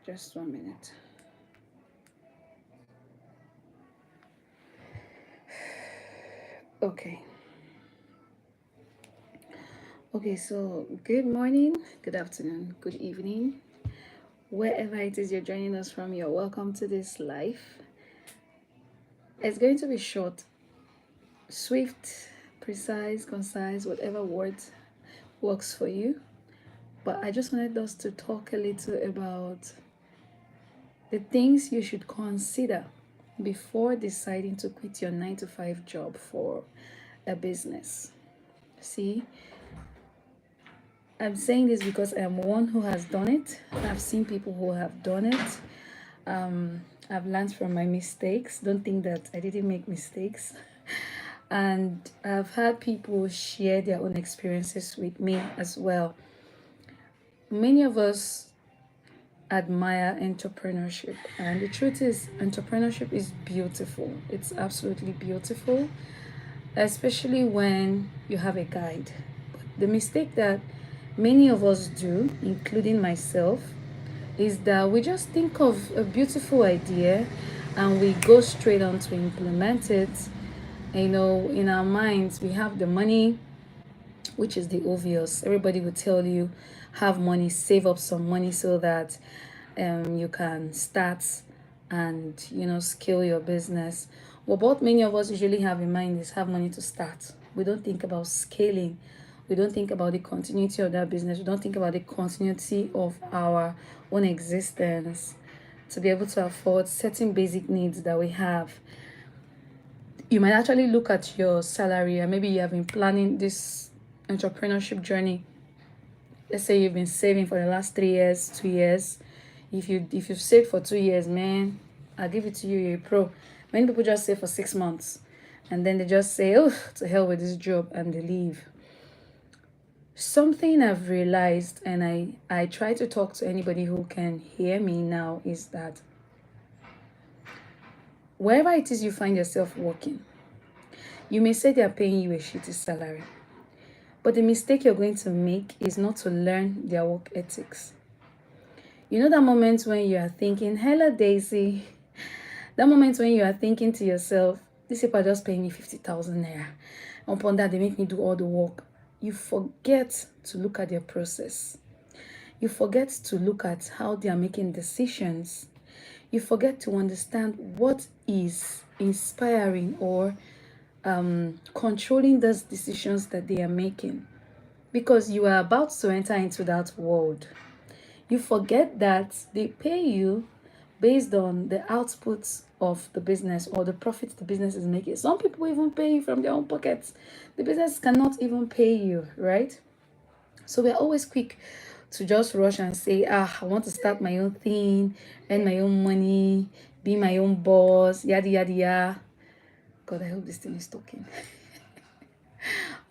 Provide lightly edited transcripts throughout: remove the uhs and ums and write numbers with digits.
Just 1 minute. Okay. Okay, so good morning, good afternoon, good evening. Wherever it is you're joining us from, you're welcome to this live. It's going to be short, swift, precise, concise, whatever word works for you. But I just wanted us to talk a little about the things you should consider before deciding to quit your 9-to-5 job for a business. See, I'm saying this because I'm one who has done it. I've seen people who have done it. I've learned from my mistakes. Don't think that I didn't make mistakes. And I've had people share their own experiences with me as well. Many of us admire entrepreneurship, and the truth is entrepreneurship is beautiful. It's absolutely beautiful, especially when you have a guide. But the mistake that many of us do, including myself, is that we just think of a beautiful idea and we go straight on to implement it. In our minds we have the money, which is the obvious. Everybody will tell you, have money, save up some money so that you can start and scale your business. What many of us usually have in mind is have money to start. We don't think about scaling. We don't think about the continuity of that business. We don't think about the continuity of our own existence to be able to afford certain basic needs that we have. You might actually look at your salary, and maybe you have been planning this entrepreneurship journey. Let's say you've been saving for the last 3 years, 2 years. If you've saved for 2 years, man, I'll give it to you, you're a pro. Many people just save for 6 months and then they just say, oh, to hell with this job, and they leave. Something I've realized, and I try to talk to anybody who can hear me now, is that wherever it is you find yourself working, you may say they're paying you a shitty salary, but the mistake you're going to make is not to learn their work ethics. You know that moment when you are thinking, hello Daisy, that moment when you are thinking to yourself, these people are just paying me 50,000 naira. Upon that, they make me do all the work. You forget to look at their process. You forget to look at how they are making decisions. You forget to understand what is inspiring or controlling those decisions that they are making, because you are about to enter into that world. You forget that they pay you based on the outputs of the business or the profits the business is making. Some people even pay you from their own pockets. The business cannot even pay you, right? So we're always quick to just rush and say, I want to start my own thing, earn my own money, be my own boss, yada yada yada. God, I hope this thing is talking.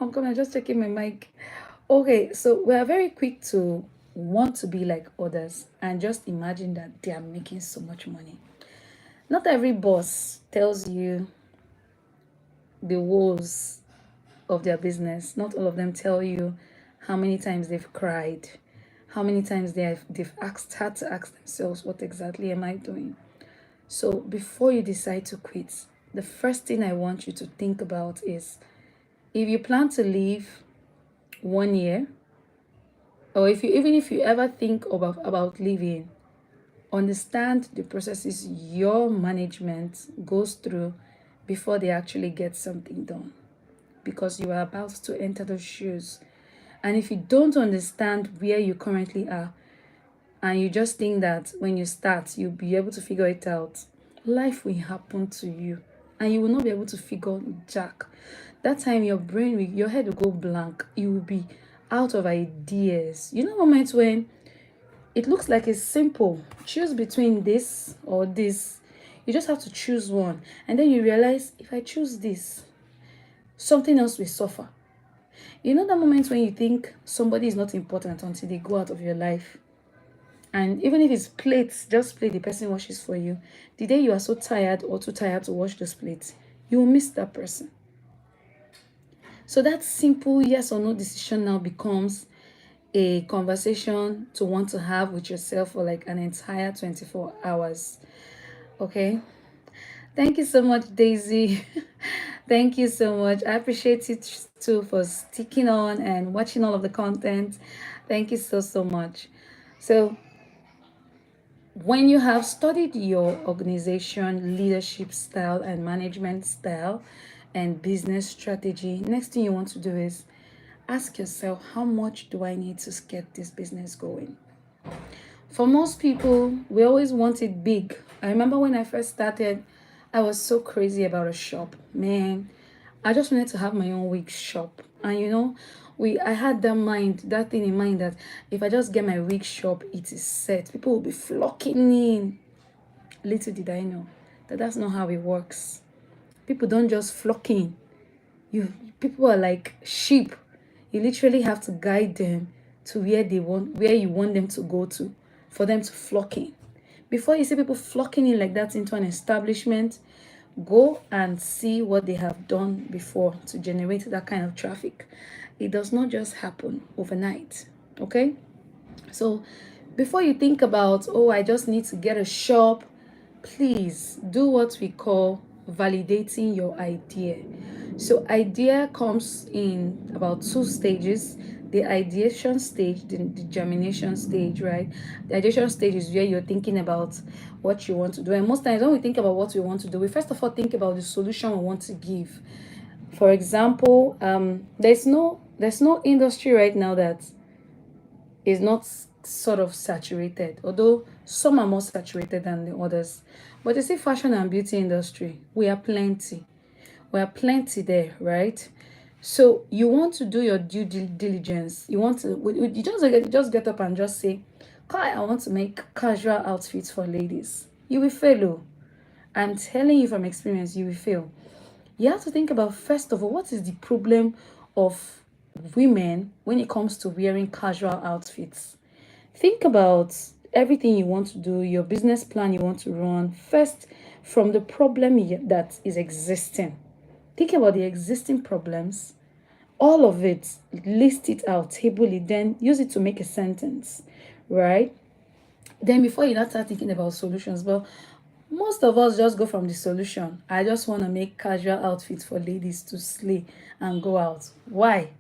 I'm coming, just checking my mic. Okay, so we are very quick to want to be like others and just imagine that they are making so much money. Not every boss tells you the woes of their business. Not all of them tell you how many times they've cried, how many times they've had to ask themselves, what exactly am I doing? So before you decide to quit, the first thing I want you to think about is, if you plan to leave 1 year, or if you ever think about leaving, understand the processes your management goes through before they actually get something done, because you are about to enter those shoes. And if you don't understand where you currently are, and you just think that when you start you'll be able to figure it out, life will happen to you and you will not be able to figure jack. That time your head will go blank. You will be out of ideas. You know, moments when it looks like it's simple, choose between this or this. You just have to choose one, and then you realize, if I choose this, something else will suffer. You know that moment when you think somebody is not important until they go out of your life, and even if it's plates, just plate the person washes for you, the day you are so tired or too tired to wash those plates, you will miss that person. So that simple yes or no decision now becomes a conversation to want to have with yourself for like an entire 24 hours. Okay. Thank you so much, Daisy. Thank you so much. I appreciate you too for sticking on and watching all of the content. Thank you so, so much. So, when you have studied your organization, leadership style, and management style, and business strategy, next thing you want to do is ask yourself, how much do I need to get this business going? For most people, we always want it big. I remember when I first started, I was so crazy about a shop. Man, I just wanted to have my own wig shop. And I had that thing in mind that if I just get my wig shop, it is set. People will be flocking in. Little did I know that that's not how it works. People don't just flock in. People are like sheep. You literally have to guide them to where you want them to go to for them to flock in. Before you see people flocking in like that into an establishment, go and see what they have done before to generate that kind of traffic. It does not just happen overnight. Okay? So before you think about, oh, I just need to get a shop, please do what we call validating your idea. So idea comes in about two stages: the ideation stage, the germination stage, right? The ideation stage is where you're thinking about what you want to do. And most times when we think about what we want to do, we first of all think about the solution we want to give. For example, there's no industry right now that is not sort of saturated, although some are more saturated than the others. But you see, fashion and beauty industry, we are plenty. We are plenty there, right? So you want to do your due diligence. You want to you just get up and just say, "Kai, I want to make casual outfits for ladies." You will fail. Oh. I'm telling you from experience, you will fail. You have to think about, first of all, what is the problem of women when it comes to wearing casual outfits. Think about everything you want to do, your business plan you want to run, first from the problem that is existing. Think about the existing problems, all of it, list it out, table it, then use it to make a sentence, right? Then before you not start thinking about solutions, but most of us just go from the solution. I just want to make casual outfits for ladies to slay and go out. Why?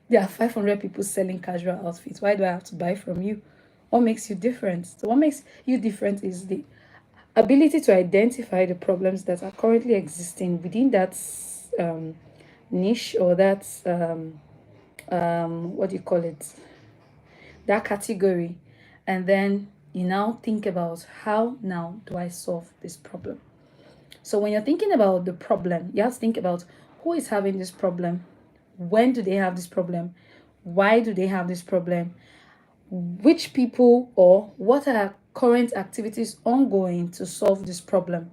There are 500 people selling casual outfits. Why do I have to buy from you? What makes you different? So what makes you different is the ability to identify the problems that are currently existing within that niche, or that what do you call it, that category. And then you now think about, how now do I solve this problem? So when you're thinking about the problem, you have to think about, who is having this problem, when do they have this problem, why do they have this problem, which people, or what are current activities ongoing to solve this problem,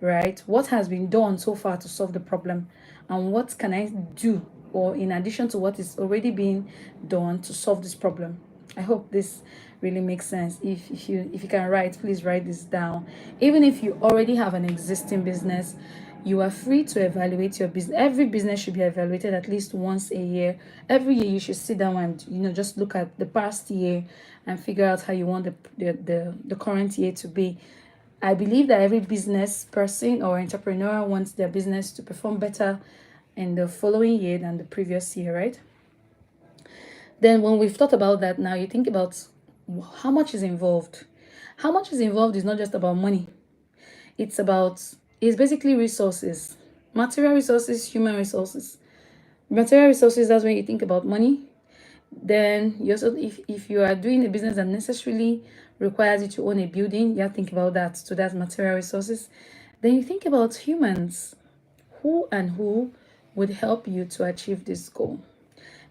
right? What has been done so far to solve the problem, and what can I do, or in addition to what is already being done to solve this problem. I hope this really makes sense. If you can write, please write this down. Even if you already have an existing business, you are free to evaluate your business. Every business should be evaluated at least once a year. Every year you should sit down and just look at the past year and figure out how you want the current year to be. I believe that every business person or entrepreneur wants their business to perform better in the following year than the previous year, right? Then when we've thought about that, now you think about how much is involved. How much is involved is not just about money. It's basically resources, material resources, human resources. Material resources, that's when you think about money. Then you also, if you are doing a business that necessarily requires you to own a building, you have to think about that. So that's material resources. Then you think about humans. Who would help you to achieve this goal?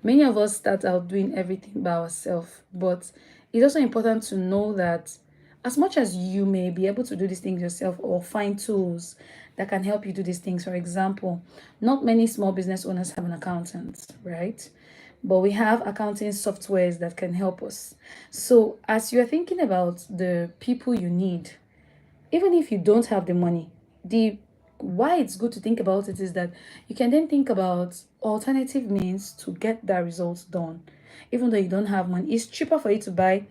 Many of us start out doing everything by ourselves, but it's also important to know that as much as you may be able to do these things yourself or find tools that can help you do these things, for example, not many small business owners have an accountant, right? But we have accounting softwares that can help us. So as you're thinking about the people you need, even if you don't have the money, the why it's good to think about it is that you can then think about alternative means to get that result done. even though you don't have money. It's cheaper for you to buy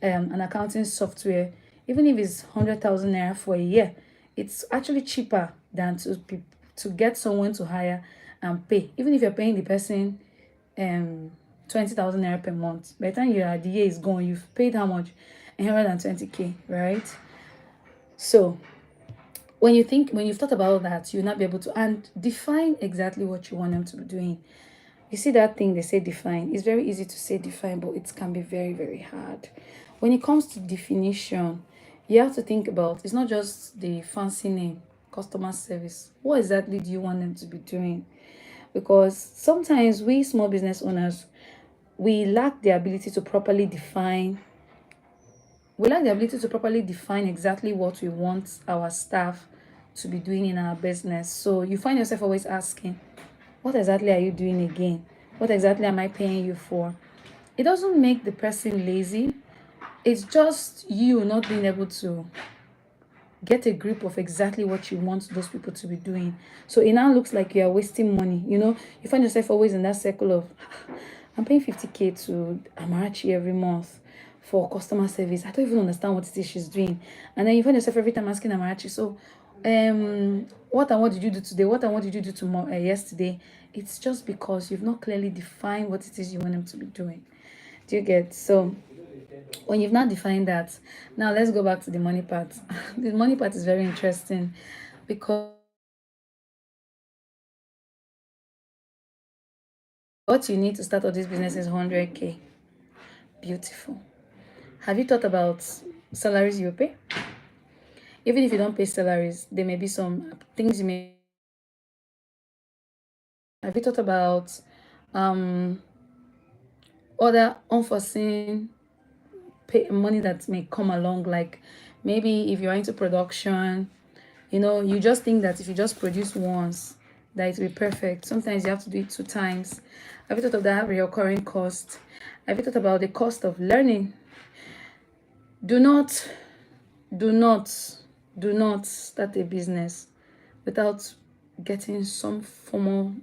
an accounting software, even if it's 100,000 naira for a year. It's actually cheaper than to get someone to hire and pay. Even if you're paying the person 20,000 naira per month, by the time the year is gone, you've paid how much? 120k, right? So when you've thought about that, you'll not be able to and define exactly what you want them to be doing. You see that thing they say define. It's very easy to say define, but it can be very, very hard. When it comes to definition, you have to think about it's not just the fancy name, customer service. What exactly do you want them to be doing? Because sometimes we small business owners, we lack the ability to properly define exactly what we want our staff to be doing in our business. So you find yourself always asking, what exactly are you doing again? What exactly am I paying you for? It doesn't make the person lazy. It's just you not being able to get a grip of exactly what you want those people to be doing. So it now looks like you are wasting money. You find yourself always in that circle of, I'm paying 50k to Amarachi every month for customer service. I don't even understand what it is she's doing. And then you find yourself every time asking Amarachi, so what did you do today? What did you do tomorrow? Yesterday? It's just because you've not clearly defined what it is you want them to be doing. Do you get? So when you've not defined that, now let's go back to the money part. The money part is very interesting because what you need to start all this business is 100k. Beautiful. Have you thought about salaries you pay? Even if you don't pay salaries, there may be some things you may. Have you thought about other unforeseen money that may come along? Like maybe if you're into production, you just think that if you just produce once, that it will be perfect. Sometimes you have to do it 2 times. Have you thought of that recurring cost? Have you thought about the cost of learning? Do not start a business without getting some formal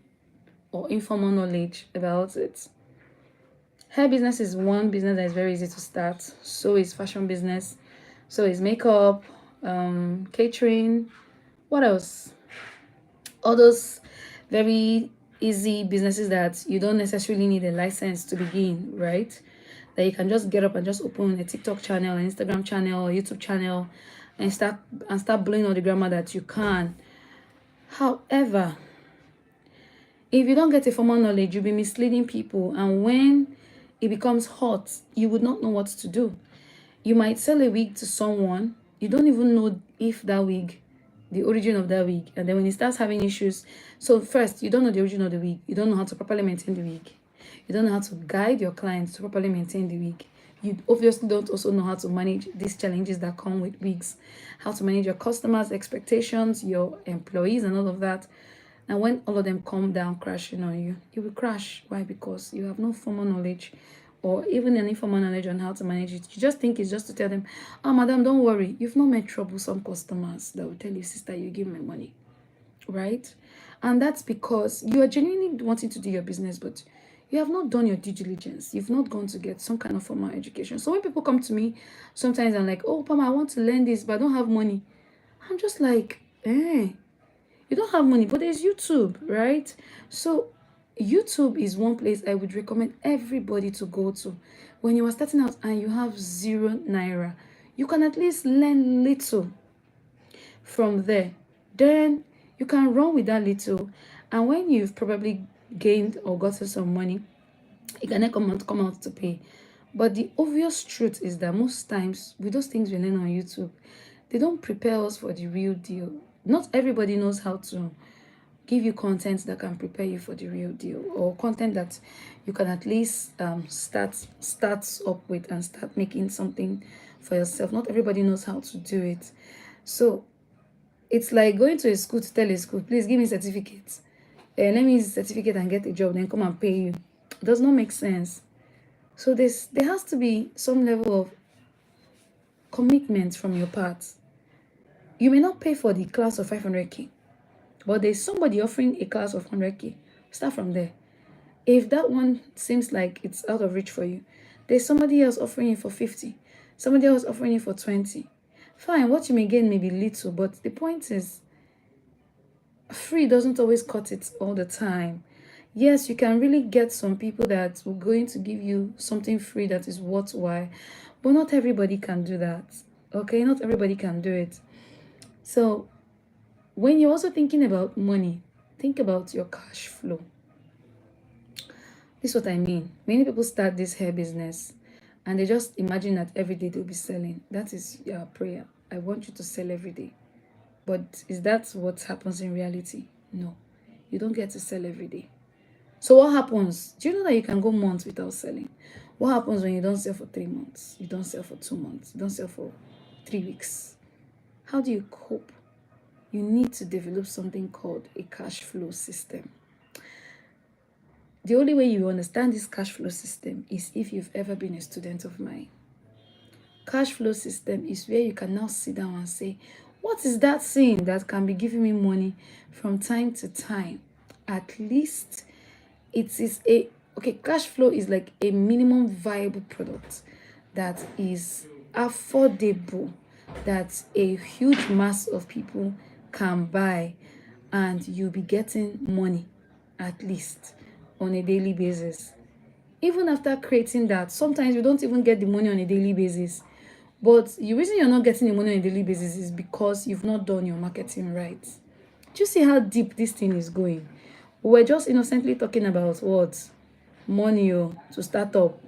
or informal knowledge about it. Hair business is one business that is very easy to start. So is fashion business. So is makeup, catering. What else? All those very easy businesses that you don't necessarily need a license to begin, right? That you can just get up and just open a TikTok channel, an Instagram channel, a YouTube channel, and start blowing all the grammar that you can. However, if you don't get a formal knowledge, you'll be misleading people, and when it becomes hot, you would not know what to do. You might sell a wig to someone, you don't even know if that wig, the origin of that wig, and then when it starts having issues, so first, you don't know the origin of the wig, you don't know how to properly maintain the wig, you don't know how to guide your clients to properly maintain the wig. You obviously don't also know how to manage these challenges that come with wigs, how to manage your customers' expectations, your employees, and all of that. And when all of them come down crashing on you, you will crash. Why? Because you have no formal knowledge or even any formal knowledge on how to manage it. You just think it's just to tell them, oh, madam, don't worry. You've not met troublesome customers that will tell you, sister, you give me money, right? And that's because you are genuinely wanting to do your business, but you have not done your due diligence. You've not gone to get some kind of formal education. So when people come to me, sometimes I'm like, oh, Pama, I want to learn this, but I don't have money. I'm just like, you don't have money, but there's YouTube, right? So YouTube is one place I would recommend everybody to go to. When you are starting out and you have 0 naira, you can at least learn little from there. Then you can run with that little, and when you've probably gained or gotten some money, you can then come out to pay. But the obvious truth is that most times with those things we learn on YouTube, they don't prepare us for the real deal. Not everybody knows how to give you content that can prepare you for the real deal, or content that you can at least start up with and start making something for yourself. Not everybody knows how to do it. So it's like going to a school to tell a school, please give me certificates. Let me use the certificate and get a job, then come and pay you. It does not make sense. So there has to be some level of commitment from your part. You may not pay for the class of 500k, but there's somebody offering a class of 100k. Start from there. If that one seems like it's out of reach for you, there's somebody else offering you for 50, somebody else offering you for 20. Fine, what you may gain may be little, but the point is, free doesn't always cut it all the time. Yes, you can really get some people that will going to give you something free that is worthwhile, but not everybody can do that. Okay, not everybody can do it. So when you're also thinking about money, think about your cash flow. This is what I mean. Many people start this hair business and they just imagine that every day they'll be selling. That is your prayer. I want you to sell every day. But is that what happens in reality? No. You don't get to sell every day. So what happens? Do you know that you can go months without selling? What happens when you don't sell for 3 months? You don't sell for 2 months. You don't sell for 3 weeks. How do you cope? You need to develop something called a cash flow system. The only way you understand this cash flow system is if you've ever been a student of mine. Cash flow system is where you can now sit down and say, what is that thing that can be giving me money from time to time? At least it is cash flow is like a minimum viable product that is affordable, that a huge mass of people can buy, and you'll be getting money at least on a daily basis. Even after creating that, sometimes you don't even get the money on a daily basis. But the reason you're not getting the money on a daily basis is because you've not done your marketing right. Do you see how deep this thing is going? We're just innocently talking about what? Money to start up.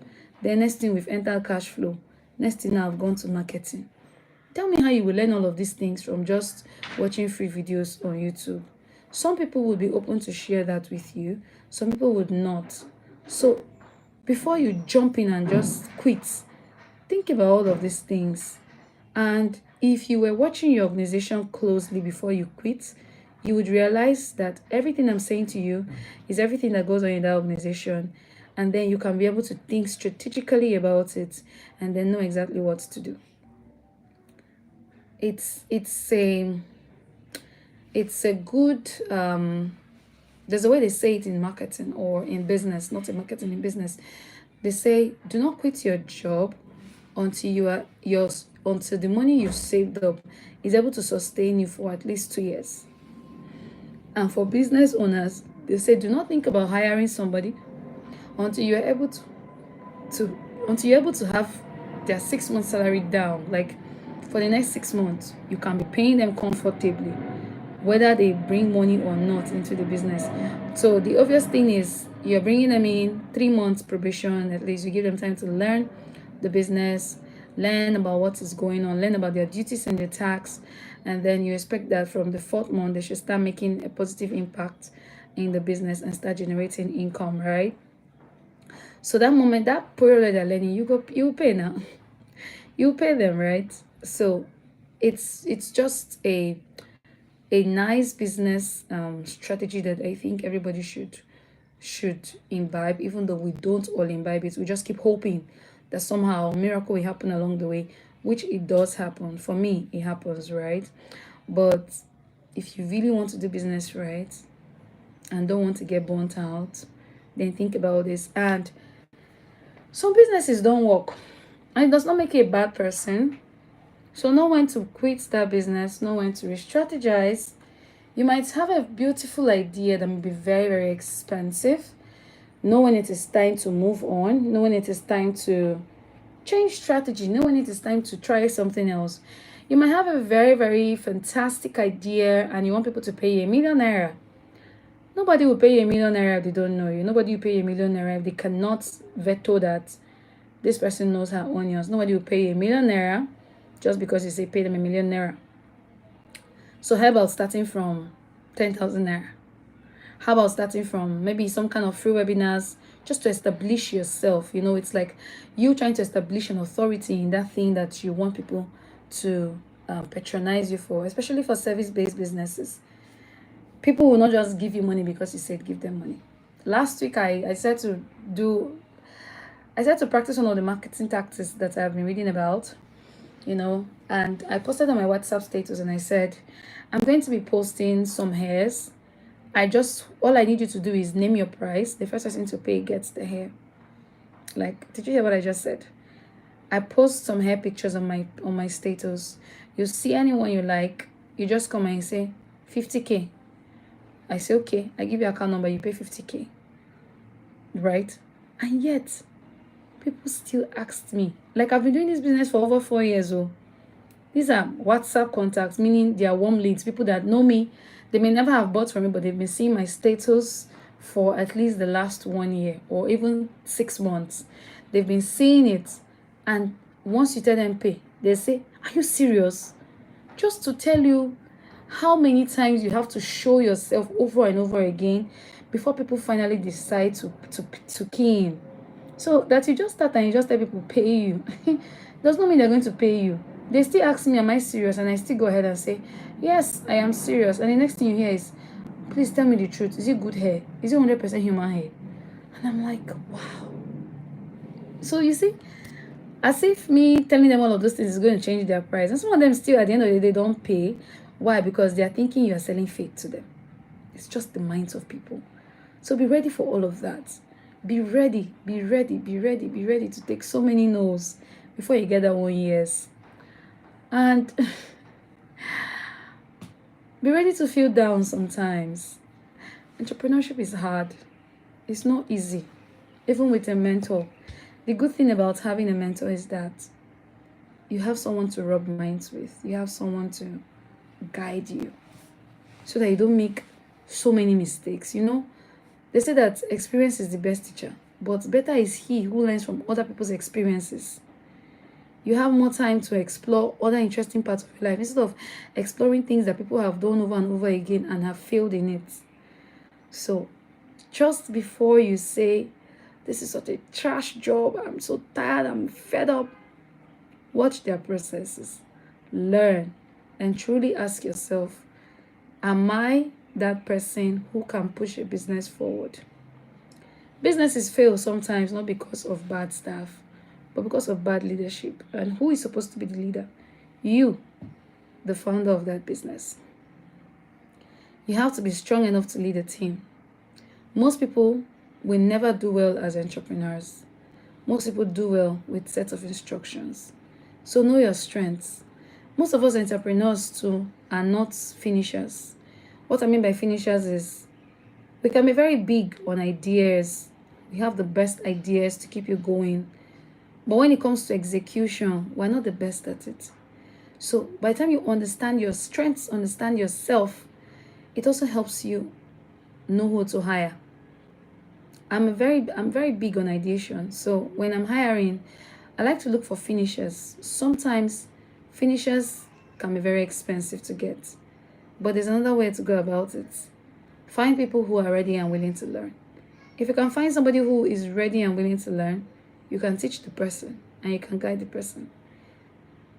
Then next thing we've entered cash flow. Next thing now I've gone to marketing. Tell me how you will learn all of these things from just watching free videos on YouTube. Some people would be open to share that with you. Some people would not. So before you jump in and just quit, think about all of these things. And if you were watching your organization closely before you quit, you would realize that everything I'm saying to you is everything that goes on in that organization. And then you can be able to think strategically about it and then know exactly what to do. It's a good there's a way they say it in marketing or in business, not in marketing, in business. They say, do not quit your job until until the money you've saved up is able to sustain you for at least 2 years. And for business owners, they say, do not think about hiring somebody until you're able to have their 6 months salary down. Like for the next 6 months, you can be paying them comfortably, whether they bring money or not into the business. So the obvious thing is you're bringing them in 3 months probation, at least you give them time to learn the business, learn about what is going on, learn about their duties and their tax, and then you expect that from the 4th month they should start making a positive impact in the business and start generating income, right? So that moment, that period that they're learning, you pay now. You pay them, right? So it's just a nice business strategy that I think everybody should imbibe, even though we don't all imbibe it. We just keep hoping that somehow a miracle will happen along the way, which it does happen. For me, it happens, right? But if you really want to do business right and don't want to get burnt out, then think about this. And some businesses don't work, and it does not make you a bad person. So know when to quit that business, know when to re-strategize. You might have a beautiful idea that may be very, very expensive. Know when it is time to move on. Know when it is time to change strategy. Know when it is time to try something else. You might have a very, very fantastic idea and you want people to pay you ₦1,000,000. Nobody will pay you ₦1,000,000 if they don't know you. Nobody will pay you ₦1,000,000 if they cannot veto that this person knows her onions. Nobody will pay you ₦1,000,000 just because you say pay them ₦1,000,000. So how about starting from 10,000 naira? How about starting from maybe some kind of free webinars just to establish yourself? You know, it's like you trying to establish an authority in that thing that you want people to patronize you for, especially for service-based businesses. People will not just give you money because you said give them money. Last week, I said to practice one of the marketing tactics that I've been reading about, you know, and I posted on my WhatsApp status and I said, I'm going to be posting some hairs. all I need you to do is name your price. The first person to pay gets the hair. Like, did you hear what I just said? I post some hair pictures on my status. You see anyone you like, you just come and say 50K. I say okay, I give you account number, you pay 50K. Right? And yet people still ask me. Like, I've been doing this business for over 4 years. Oh, these are WhatsApp contacts, meaning they are warm leads, people that know me. They may never have bought from me, but they've been seeing my status for at least the last 1 year or even 6 months. They've been seeing it. And once you tell them pay, they say, are you serious? Just to tell you how many times you have to show yourself over and over again before people finally decide to key in. So that you just start and you just tell people pay you does not mean they're going to pay you. They still ask me, am I serious? And I still go ahead and say, yes, I am serious. And the next thing you hear is, please tell me the truth. Is it good hair? Is it 100% human hair? And I'm like, wow. So you see, as if me telling them all of those things is going to change their price. And some of them still, at the end of the day, don't pay. Why? Because they are thinking you are selling fake to them. It's just the minds of people. So be ready for all of that. Be ready, be ready, be ready, be ready to take so many no's before you get that 1 yes. And be ready to feel down sometimes. Entrepreneurship is hard. It's not easy. Even with a mentor. The good thing about having a mentor is that you have someone to rub minds with. You have someone to guide you so that you don't make so many mistakes. You know, they say that experience is the best teacher, but better is he who learns from other people's experiences. You have more time to explore other interesting parts of your life instead of exploring things that people have done over and over again and have failed in it. So just before you say, this is such a trash job, I'm so tired, I'm fed up, watch their processes, learn, and truly ask yourself, am I that person who can push a business forward? Businesses fail sometimes not because of bad staff, but because of bad leadership. And who is supposed to be the leader? You, the founder of that business. You have to be strong enough to lead a team. Most people will never do well as entrepreneurs. Most people do well with sets of instructions. So know your strengths. Most of us entrepreneurs too are not finishers. What I mean by finishers is we can be very big on ideas. We have the best ideas to keep you going. But when it comes to execution, we're not the best at it. So by the time you understand your strengths, understand yourself, it also helps you know who to hire. I'm very big on ideation. So when I'm hiring, I like to look for finishers. Sometimes finishers can be very expensive to get, but there's another way to go about it. Find people who are ready and willing to learn. If you can find somebody who is ready and willing to learn, you can teach the person and you can guide the person.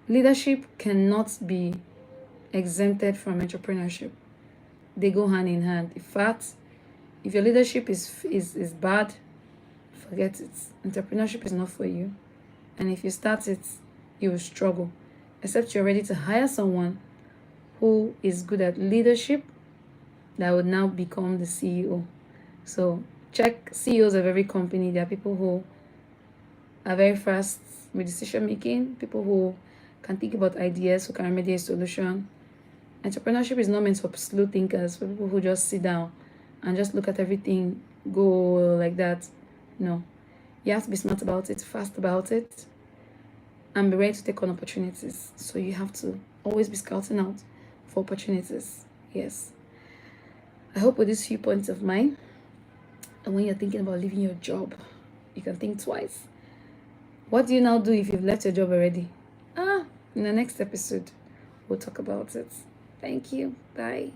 Leadership cannot be exempted from entrepreneurship. They go hand in hand. In fact, if your leadership is bad, forget it. Entrepreneurship is not for you. And if you start it, you will struggle. Except you're ready to hire someone who is good at leadership that would now become the CEO. So check CEOs of every company. There are people who are very fast with decision making, people who can think about ideas, who can remedy a solution. Entrepreneurship is not meant for slow thinkers, for people who just sit down and just look at everything go like that. No. You have to be smart about it, fast about it, and be ready to take on opportunities. So you have to always be scouting out for opportunities. Yes. I hope with these few points of mine, and when you're thinking about leaving your job, you can think twice. What do you now do if you've left your job already? In the next episode, we'll talk about it. Thank you. Bye.